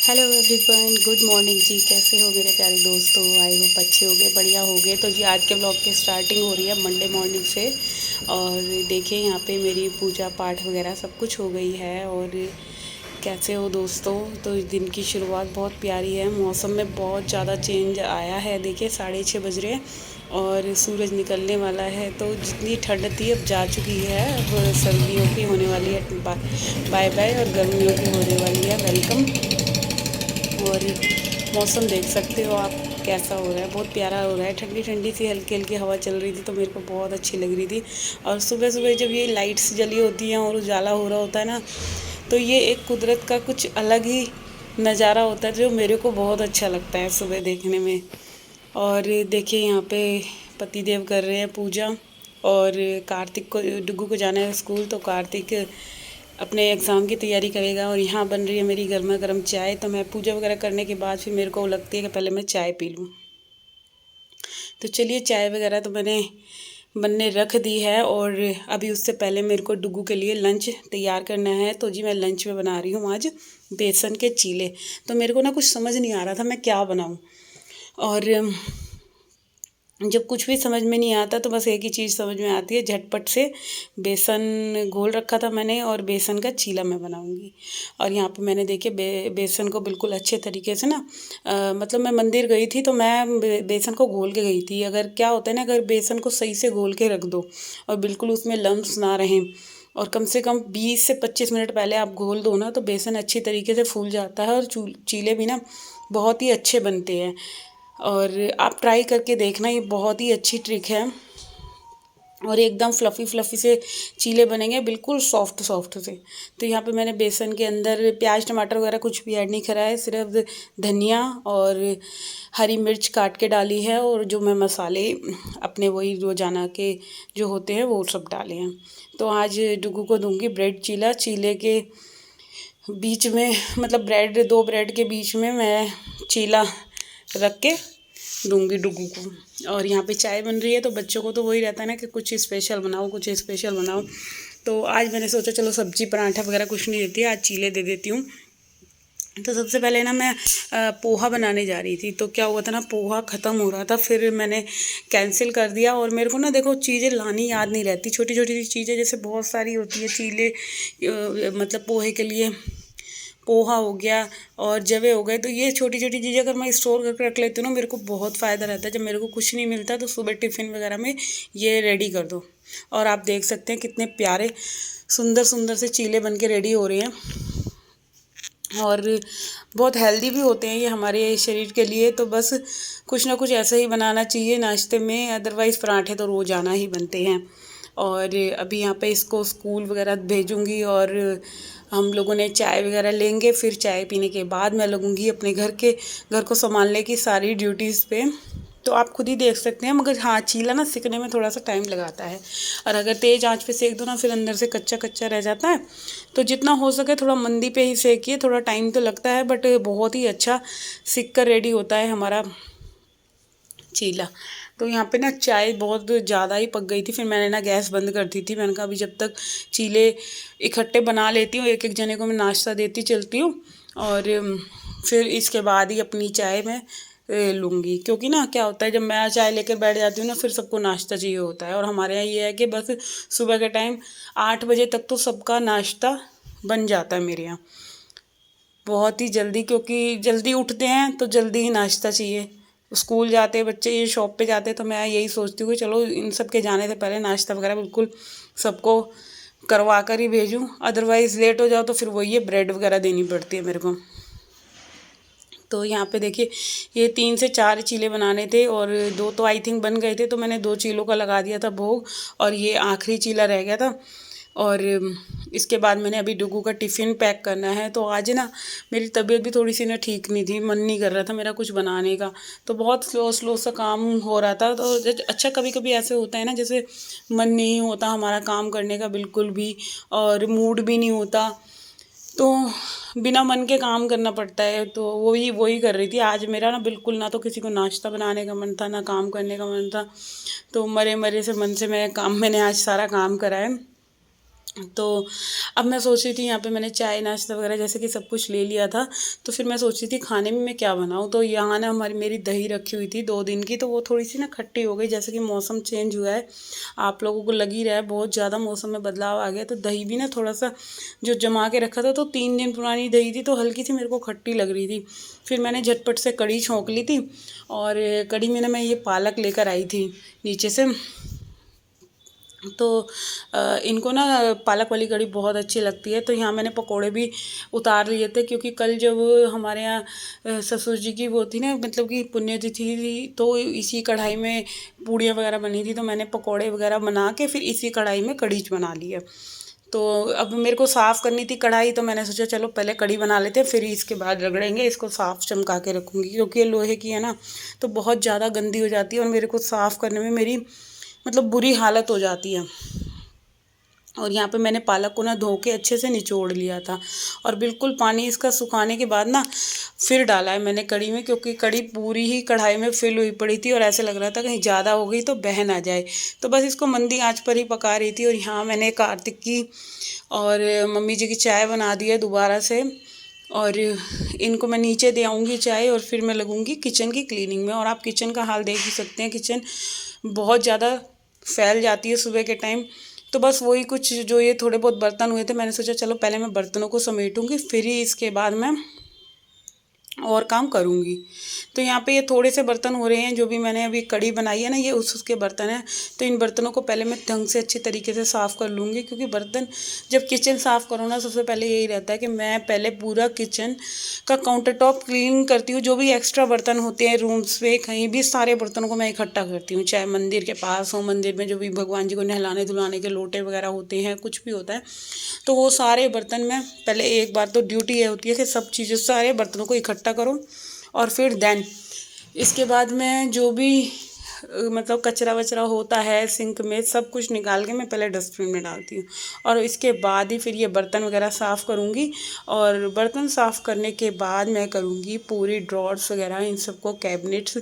Hello everyone, good morning जी। कैसे हो मेरे प्यारे दोस्तों? आई होप अच्छे हो गए, बढ़िया हो गए। तो जी आज के ब्लॉग की स्टार्टिंग हो रही है मंडे मॉर्निंग से। और देखिए यहाँ पे मेरी पूजा पाठ वगैरह सब कुछ हो गई है। और कैसे हो दोस्तों? तो इस दिन की शुरुआत बहुत प्यारी है। मौसम में बहुत ज़्यादा चेंज आया है। देखिए 6:30 बज रहे हैं और सूरज निकलने वाला है। तो जितनी ठंड थी अब जा चुकी है। अब सर्दियों की होने वाली है बाय बाय, और गर्मियों की होने वाली है वेलकम। और मौसम देख सकते हो आप कैसा हो रहा है, बहुत प्यारा हो रहा है। ठंडी ठंडी सी हल्की हल्की हवा चल रही थी तो मेरे को बहुत अच्छी लग रही थी। और सुबह सुबह जब ये लाइट्स जली होती हैं और उजाला हो रहा होता है ना, तो ये एक कुदरत का कुछ अलग ही नज़ारा होता है जो मेरे को बहुत अच्छा लगता है सुबह देखने में। और देखिए यहाँ पे पतिदेव कर रहे हैं पूजा। और कार्तिक को, डुग्गू को जाना है स्कूल, तो कार्तिक अपने एग्ज़ाम की तैयारी करेगा। और यहाँ बन रही है मेरी गर्मा गर्म चाय। तो मैं पूजा वगैरह करने के बाद फिर मेरे को लगती है कि पहले मैं चाय पी लूँ। तो चलिए चाय वगैरह तो मैंने बनने रख दी है। और अभी उससे पहले मेरे को डुग्गू के लिए लंच तैयार करना है। तो जी मैं लंच में बना रही हूँ आज बेसन के चीले। तो मेरे को ना कुछ समझ नहीं आ रहा था मैं क्या बनाऊँ। और जब कुछ भी समझ में नहीं आता तो बस एक ही चीज़ समझ में आती है, झटपट से बेसन घोल रखा था मैंने और बेसन का चीला मैं बनाऊंगी। और यहाँ पे मैंने देखिए बेसन को बिल्कुल अच्छे तरीके से ना मतलब मैं मंदिर गई थी तो मैं बेसन को घोल के गई थी। अगर क्या होता है ना, अगर बेसन को सही से घोल के रख दो और बिल्कुल उसमें लम्स ना रहें और कम से कम 20 से 25 मिनट पहले आप घोल दो ना, तो बेसन अच्छी तरीके से फूल जाता है और चीले भी ना बहुत ही अच्छे बनते हैं। और आप ट्राई करके देखना, ये बहुत ही अच्छी ट्रिक है। और एकदम फ्लफ़ी फ्लफ़ी से चीले बनेंगे, बिल्कुल सॉफ्ट सॉफ्ट से। तो यहाँ पे मैंने बेसन के अंदर प्याज टमाटर वगैरह कुछ भी ऐड नहीं करा है, सिर्फ धनिया और हरी मिर्च काट के डाली है। और जो मैं मसाले अपने वही रोजाना के जो होते हैं वो सब डाले हैं। तो आज डुगू को दूंगी ब्रेड चीला। चीले के बीच में मतलब दो ब्रेड के बीच में मैं चीला रख के दूंगी डुगू को। और यहाँ पे चाय बन रही है तो बच्चों को तो वही रहता है ना कि कुछ स्पेशल बनाओ कुछ स्पेशल बनाओ। तो आज मैंने सोचा चलो सब्जी पराठा वगैरह कुछ नहीं देती, आज चीले दे देती हूँ। तो सबसे पहले ना मैं पोहा बनाने जा रही थी। तो क्या हुआ था ना, पोहा ख़त्म हो रहा था, फिर मैंने कैंसिल कर दिया। और मेरे को ना देखो चीज़ें लानी याद नहीं रहती, छोटी छोटी चीज़ें जैसे बहुत सारी होती है चीले मतलब पोहे के लिए। पोहा हो गया और जवे हो गए, तो ये छोटी छोटी चीज़ें अगर मैं स्टोर करके रख लेती हूँ ना, मेरे को बहुत फ़ायदा रहता है। जब मेरे को कुछ नहीं मिलता तो सुबह टिफ़िन वगैरह में ये रेडी कर दो। और आप देख सकते हैं कितने प्यारे सुंदर सुंदर से चीले बन के रेडी हो रहे हैं। और बहुत हेल्दी भी होते हैं ये हमारे शरीर के लिए। तो बस कुछ ना कुछ ऐसा ही बनाना चाहिए नाश्ते में, अदरवाइज़ पराठे तो रोज़ आना ही बनते हैं। और अभी यहाँ पे इसको स्कूल वगैरह भेजूँगी और हम लोगों ने चाय वगैरह लेंगे। फिर चाय पीने के बाद मैं लगूँगी अपने घर को संभालने की सारी ड्यूटीज़ पे। तो आप खुद ही देख सकते हैं, मगर हाँ चीला ना सिकने में थोड़ा सा टाइम लगाता है। और अगर तेज़ आंच पे सेक दो ना फिर अंदर से कच्चा कच्चा रह जाता है। तो जितना हो सके थोड़ा मंदी पे ही सेकिए, थोड़ा टाइम तो लगता है बट बहुत ही अच्छा सिक कर रेडी होता है हमारा चीला। तो यहाँ पे ना चाय बहुत ज़्यादा ही पक गई थी, फिर मैंने ना गैस बंद कर दी थी। मैंने कहा अभी जब तक चीले इकट्ठे बना लेती हूँ, एक एक जने को मैं नाश्ता देती चलती हूँ। और फिर इसके बाद ही अपनी चाय मैं लूँगी। क्योंकि ना क्या होता है, जब मैं चाय लेकर बैठ जाती हूँ ना फिर सबको नाश्ता चाहिए होता है। और हमारे यहाँ ये है कि बस सुबह के टाइम 8 बजे तक तो सबका नाश्ता बन जाता है मेरे यहाँ, बहुत ही जल्दी। क्योंकि जल्दी उठते हैं तो जल्दी ही नाश्ता चाहिए। स्कूल जाते बच्चे, ये शॉप पे जाते, तो मैं यही सोचती हूँ कि चलो इन सब के जाने से पहले नाश्ता वगैरह बिल्कुल सबको करवा कर ही भेजूँ। अदरवाइज़ लेट हो जाओ तो फिर वही है, ब्रेड वगैरह देनी पड़ती है मेरे को। तो यहाँ पे देखिए ये 3 से 4 चीले बनाने थे और 2 तो आई थिंक बन गए थे, तो मैंने 2 चीलों का लगा दिया था भोग और ये आखिरी चीला रह गया था। और इसके बाद मैंने अभी डुगू का टिफ़िन पैक करना है। तो आज ना मेरी तबीयत भी थोड़ी सी ना ठीक नहीं थी, मन नहीं कर रहा था मेरा कुछ बनाने का, तो बहुत स्लो स्लो सा काम हो रहा था। तो अच्छा कभी कभी ऐसे होता है ना, जैसे मन नहीं होता हमारा काम करने का बिल्कुल भी, और मूड भी नहीं होता, तो बिना मन के काम करना पड़ता है। तो वही वही कर रही थी आज। मेरा ना बिल्कुल ना तो किसी को नाश्ता बनाने का मन था ना काम करने का मन था। तो मरे मरे से मन से मैंने आज सारा काम करा है। तो अब मैं सोच रही थी, यहाँ पे मैंने चाय नाश्ता वगैरह जैसे कि सब कुछ ले लिया था। तो फिर मैं सोच रही थी खाने में मैं क्या बनाऊँ। तो यहाँ ना हमारी मेरी दही रखी हुई थी 2 दिन की, तो वो थोड़ी सी ना खट्टी हो गई। जैसे कि मौसम चेंज हुआ है, आप लोगों को लग ही रहा है बहुत ज़्यादा मौसम में बदलाव आ गया, तो दही भी ना थोड़ा सा जो जमा के रखा था, तो 3 दिन पुरानी दही थी, तो हल्की सी मेरे को खट्टी लग रही थी। फिर मैंने झटपट से कढ़ी छोंक ली थी, और कढ़ी में ना मैं ये पालक लेकर आई थी नीचे से। तो इनको ना पालक वाली कढ़ी बहुत अच्छी लगती है। तो यहाँ मैंने पकोड़े भी उतार लिए थे, क्योंकि कल जब हमारे यहाँ ससुर जी की वो थी ना, मतलब कि पुण्यतिथि थी, तो इसी कढ़ाई में पूड़ियाँ वगैरह बनी थी, तो मैंने पकोड़े वगैरह बना के फिर इसी कढ़ाई में कढ़ी बना ली है। तो अब मेरे को साफ़ करनी थी कढ़ाई, तो मैंने सोचा चलो पहले कढ़ी बना लेते हैं, फिर इसके बाद रगड़ेंगे। इसको साफ़ चमका के रखूँगी, क्योंकि ये लोहे की है ना, तो बहुत ज़्यादा गंदी हो जाती है, और मेरे को साफ़ करने में मेरी मतलब बुरी हालत हो जाती है। और यहाँ पे मैंने पालक को ना धो के अच्छे से निचोड़ लिया था, और बिल्कुल पानी इसका सुखाने के बाद ना फिर डाला है मैंने कढ़ी में, क्योंकि कढ़ी पूरी ही कढ़ाई में फिल हुई पड़ी थी, और ऐसे लग रहा था कहीं ज़्यादा हो गई तो बह ना जाए। तो बस इसको मंदी आंच पर ही पका रही थी। और यहाँ मैंने कार्तिक की और मम्मी जी की चाय बना दी है दोबारा से, और इनको मैं नीचे दे आऊँगी चाय, और फिर मैं लगूँगी किचन की क्लीनिंग में। और आप किचन का हाल देख ही सकते हैं, किचन बहुत ज़्यादा फैल जाती है सुबह के टाइम। तो बस वही कुछ जो ये थोड़े बहुत बर्तन हुए थे, मैंने सोचा चलो पहले मैं बर्तनों को समेटूंगी, फिर ही इसके बाद मैं और काम करूँगी। तो यहाँ पे ये थोड़े से बर्तन हो रहे हैं, जो भी मैंने अभी कढ़ी बनाई है ना, ये उसके बर्तन हैं। तो इन बर्तनों को पहले मैं ढंग से अच्छी तरीके से साफ़ कर लूँगी, क्योंकि बर्तन जब किचन साफ़ करो ना, सबसे पहले यही रहता है कि मैं पहले पूरा किचन का काउंटर टॉप क्लीन करती हूँ। जो भी एक्स्ट्रा बर्तन होते हैं रूम्स पे कहीं भी, सारे बर्तनों को मैं इकट्ठा करती हूँ। चाहे मंदिर के पास हो, मंदिर में जो भी भगवान जी को नहलाने धुलाने के लोटे वगैरह होते हैं, कुछ भी होता है, तो वो सारे बर्तन में पहले एक बार तो ड्यूटी ये होती है कि सब चीज़ें सारे बर्तनों को इकट्ठा करो, और फिर देन इसके बाद मैं जो भी मतलब कचरा वचरा होता है सिंक में, सब कुछ निकाल के मैं पहले डस्टबिन में डालती हूँ, और इसके बाद ही फिर ये बर्तन वगैरह साफ़ करूँगी। और बर्तन साफ़ करने के बाद मैं करूँगी पूरी ड्रॉर्स वगैरह, इन सबको कैबिनेट्स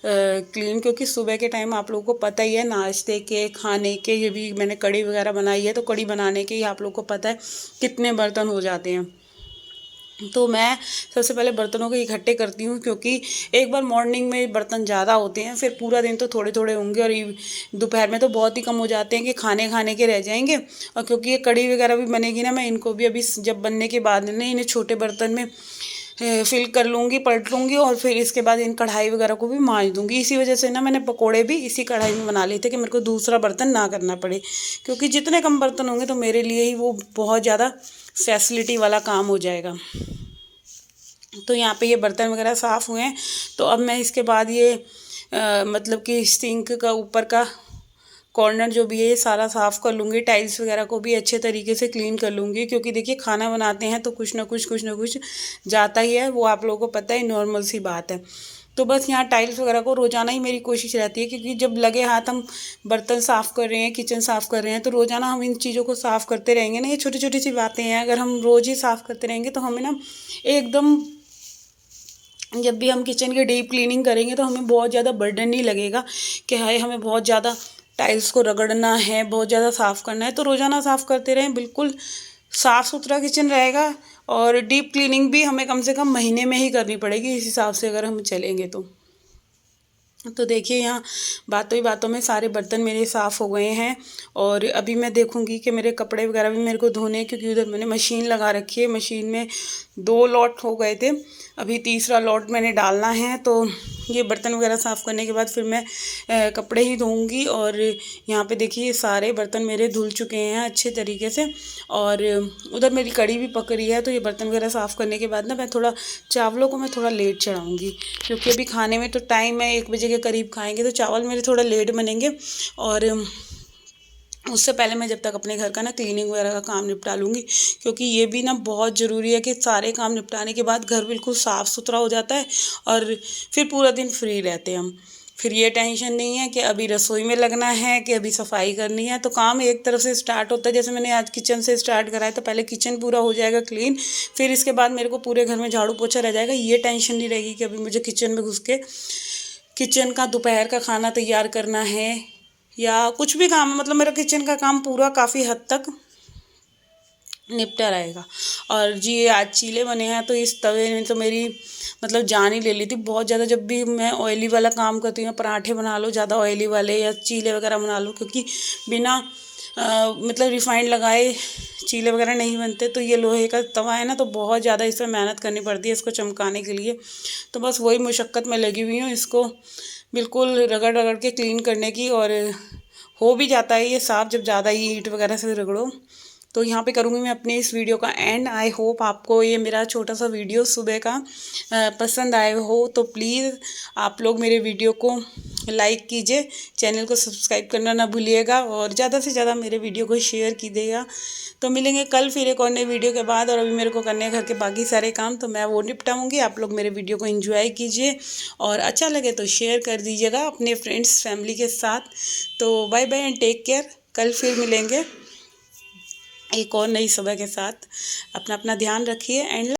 क्लीन, क्योंकि सुबह के टाइम आप लोगों को पता ही है, नाश्ते के खाने के, ये भी मैंने कढ़ी वगैरह बनाई है, तो कढ़ी बनाने के ही आप लोगों को पता है कितने बर्तन हो जाते हैं। तो मैं सबसे पहले बर्तनों को इकट्ठे करती हूँ, क्योंकि एक बार मॉर्निंग में बर्तन ज़्यादा होते हैं, फिर पूरा दिन तो थोड़े थोड़े होंगे, और दोपहर में तो बहुत ही कम हो जाते हैं कि खाने खाने के रह जाएंगे। और क्योंकि ये कढ़ी वगैरह भी बनेगी ना, मैं इनको भी अभी जब बनने के बाद ना इन्हें छोटे बर्तन में फिल कर लूँगी, पलट लूँगी, और फिर इसके बाद इन कढ़ाई वगैरह को भी मांज दूँगी। इसी वजह से ना मैंने पकोड़े भी इसी कढ़ाई में बना लिए थे, कि मेरे को दूसरा बर्तन ना करना पड़े, क्योंकि जितने कम बर्तन होंगे तो मेरे लिए ही वो बहुत ज़्यादा फैसिलिटी वाला काम हो जाएगा। तो यहाँ पे ये बर्तन वगैरह साफ़ हुए हैं। तो अब मैं इसके बाद ये मतलब कि सिंक का ऊपर का कॉर्नर जो भी है ये सारा साफ़ कर लूँगी। टाइल्स वगैरह को भी अच्छे तरीके से क्लीन कर लूँगी, क्योंकि देखिए खाना बनाते हैं तो कुछ ना कुछ जाता ही है, वो आप लोगों को पता है, नॉर्मल सी बात है। तो बस यहाँ टाइल्स वगैरह को रोज़ाना ही मेरी कोशिश रहती है, क्योंकि जब लगे हाथ हम बर्तन साफ़ कर रहे हैं, किचन साफ़ कर रहे हैं, तो रोज़ाना हम इन चीज़ों को साफ़ करते रहेंगे ना। ये छोटी छोटी सी बातें हैं, अगर हम रोज़ ही साफ़ करते रहेंगे तो हमें ना एकदम, जब भी हम किचन की डीप क्लीनिंग करेंगे तो हमें बहुत ज़्यादा बर्डन नहीं लगेगा कि हाय हमें बहुत ज़्यादा टाइल्स को रगड़ना है, बहुत ज़्यादा साफ़ करना है। तो रोज़ाना साफ़ करते रहें, बिल्कुल साफ़ सुथरा किचन रहेगा। और डीप क्लीनिंग भी हमें कम से कम महीने में ही करनी पड़ेगी, इस हिसाब से अगर हम चलेंगे तो देखिए यहाँ बातों ही बातों में सारे बर्तन मेरे साफ़ हो गए हैं। और अभी मैं देखूँगी कि मेरे कपड़े वगैरह भी मेरे को धोने, क्योंकि उधर मैंने मशीन लगा रखी है। मशीन में 2 लॉट हो गए थे, अभी तीसरा लॉट मैंने डालना है। तो ये बर्तन वगैरह साफ़ करने के बाद फिर मैं कपड़े ही धोऊँगी। और यहाँ पे देखिए ये सारे बर्तन मेरे धुल चुके हैं अच्छे तरीके से, और उधर मेरी कढ़ी भी पक रही है। तो ये बर्तन वगैरह साफ़ करने के बाद ना मैं थोड़ा चावलों को मैं थोड़ा लेट चढ़ाऊँगी, क्योंकि अभी खाने में तो टाइम है, 1 बजे के करीब खाएंगे, तो चावल मेरे थोड़ा लेट बनेंगे। और उससे पहले मैं जब तक अपने घर का ना क्लीनिंग वगैरह का काम निपटा लूँगी, क्योंकि ये भी ना बहुत ज़रूरी है कि सारे काम निपटाने के बाद घर बिल्कुल साफ़ सुथरा हो जाता है, और फिर पूरा दिन फ्री रहते हैं हम। फिर ये टेंशन नहीं है कि अभी रसोई में लगना है, कि अभी सफाई करनी है। तो काम एक तरफ से स्टार्ट होता है, जैसे मैंने आज किचन से स्टार्ट करा है, तो पहले किचन पूरा हो जाएगा क्लीन, फिर इसके बाद मेरे को पूरे घर में झाड़ू पोछा रह जाएगा। ये टेंशन नहीं रहेगी कि अभी मुझे किचन में घुस के किचन का दोपहर का खाना तैयार करना है, या कुछ भी काम है। मतलब मेरा किचन का काम पूरा काफ़ी हद तक निपटा रहेगा। और जी ये आज चीले बने हैं, तो इस तवे ने तो मेरी मतलब जान ही ले ली थी बहुत ज़्यादा। जब भी मैं ऑयली वाला काम करती हूँ, पराठे बना लो ज़्यादा ऑयली वाले या चीले वगैरह बना लो, क्योंकि बिना मतलब रिफाइंड लगाए चीले वगैरह नहीं बनते। तो ये लोहे का तवा है ना, तो बहुत ज़्यादा इसमें मेहनत करनी पड़ती है इसको चमकाने के लिए। तो बस वही मुशक्क़त में लगी हुई हूँ, इसको बिल्कुल रगड़ रगड़ के क्लीन करने की। और हो भी जाता है ये साफ़ जब ज़्यादा ही ईंट वगैरह से रगड़ो। तो यहाँ पे करूँगी मैं अपने इस वीडियो का एंड। आई होप आपको ये मेरा छोटा सा वीडियो सुबह का पसंद आए हो। तो प्लीज़ आप लोग मेरे वीडियो को लाइक कीजिए, चैनल को सब्सक्राइब करना ना भूलिएगा, और ज़्यादा से ज़्यादा मेरे वीडियो को शेयर कीजिएगा। तो मिलेंगे कल फिर एक और नई वीडियो के बाद। और अभी मेरे को करने हैं घर के बाकी सारे काम, तो मैं वो निपटाऊँगी। आप लोग मेरे वीडियो को एंजॉय कीजिए, और अच्छा लगे तो शेयर कर दीजिएगा अपने फ्रेंड्स फैमिली के साथ। तो bye bye and take care. कल फिर मिलेंगे एक और नई सुबह के साथ। अपना अपना ध्यान रखिए एंड